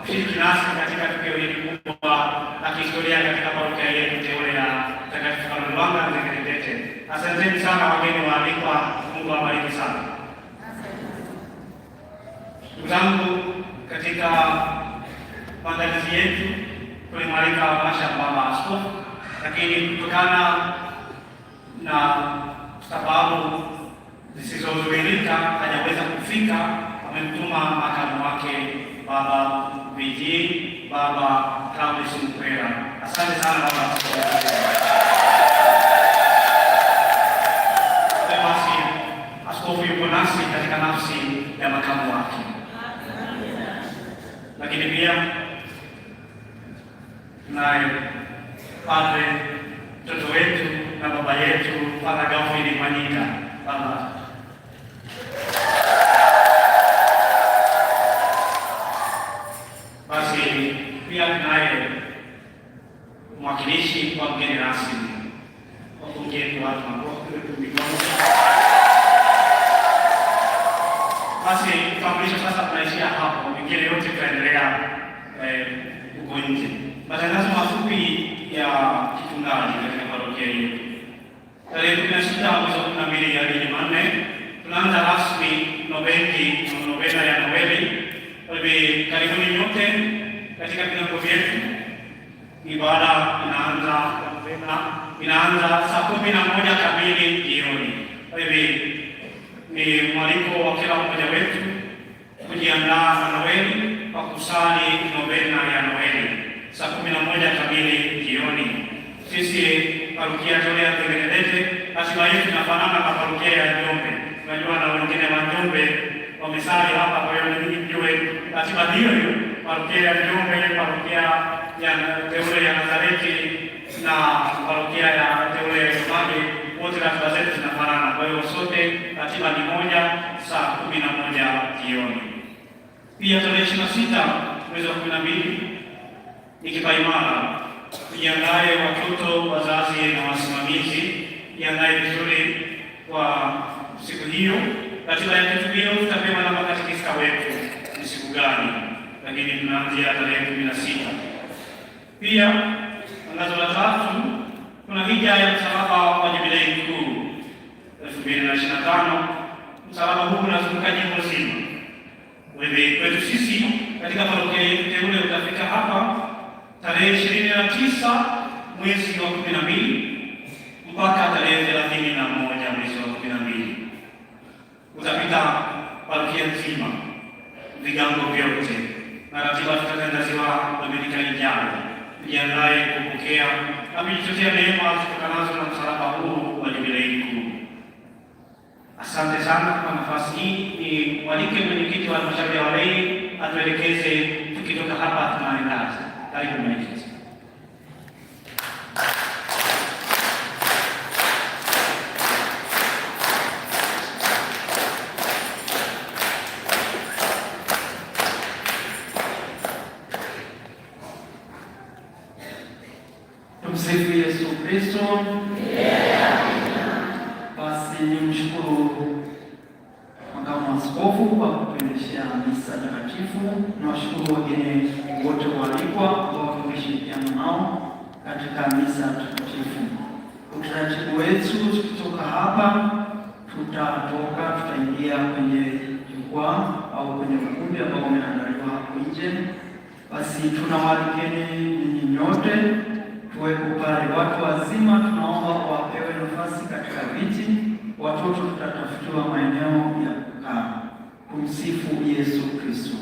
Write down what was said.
kushiriki nasi katika tukio hili kubwa la kihistoria katika parokia yetu teule ya Mtakatifu Karol Lwanga Nzengerendete. Asanteni sana wageni waalikwa, Mungu awabariki sana. Ndugu zangu, katika maandalizi yetu tulimwalika Masha Baba Askofu, lakini kutokana na sababu zisizozuilika hajaweza kufika. Amemtuma makamu wake Baba Vijii, Baba Claudius Mkwera. Asante sana Baba Askofu. Basi askofu yuko nasi katika nafsi ya makamu wake, lakini pia naye padre mtoto wetu na baba yetu Padre Gaofili Manyika. Baba basi pia naye mwakilishi wa mgeni rasmi wabungeni watu basi tutambulisha sasa. Tunaishia hapo, mingine yote tutaendelea huko nje. Matangazo mafupi ya kichungaji katika parokia yetu. Tarehe 16 mwezi wa 12 ya Jumanne tunaanza rasmi novena ya Noeli. Karibuni nyote katika vilango vyetu. Ibada inaanza saa 11 kamili jioni. Kwa hivyo ni mwaliko wa kila mmoja wetu kujiandaa na Noeli kwa kusali novena ya Noeli saa 11 kamili jioni. Sisi parokia teule ya Nzengerendete, ratiba yetu inafanana na parokia ya Njombe. Unajua na wengine wa Njombe wamesali hapa, kwa hiyo ni mjue ratiba hiyo. Parokia ya Njombe, parokia ya teule ya Nazareti na parokia ya teule ya Somali, wote ratiba zetu zinafanana. Kwa hiyo sote ratiba ni moja, saa 11 jioni. Pia tarehe 26 mwezi wa 12 ni kipaimara. Tujiandae watoto, wazazi na wasimamizi, jiandae vizuri kwa siku hiyo. Ratiba ya kitu hiyo tutapewa na makatekista wetu ni siku gani, lakini tunaanzia tarehe 16. Pia tangazo la tatu, kuna hija ya msalaba wa Jubilei Kuu 2025. Msalaba huu unazunguka jimbo zima. Wewe kwetu sisi katika parokia yetu teule utafika hapa tarehe 29 mwezi wa 12 mpaka tarehe 31 mwezi wa 12. Utapita parokia nzima, vigango vyote, na ratiba tutatangaziwa Dominika ijayo. Jiandae kupokea na kujichotea neema zitokanazo na msalaba huu wa Jubilei Kuu. Asante sana kwa nafasi hii. Ni mwalike mwenyekiti wa halmashauri ya walei atuelekeze tukitoka hapa tunaenda. Karibu mwenyekiti. Tumsifu Yesu Kristo. Basi nimshukuru makamu askofu kwa kutuendeshea misa takatifu. Nawashukuru wageni wote waalikwa ambao tumeshirikiana nao katika misa takatifu. Utaratibu wetu, tukitoka hapa tutaingia kwenye jukwaa au kwenye ukumbi ambao umeandaliwa hapo nje. Basi tunawaalikeni ninyi nyote tuwepo pale. Watu wazima tunaomba wapewe nafasi katika viti, watoto tutatafutiwa maeneo ya kukaa. Tumsifu Yesu Kristo.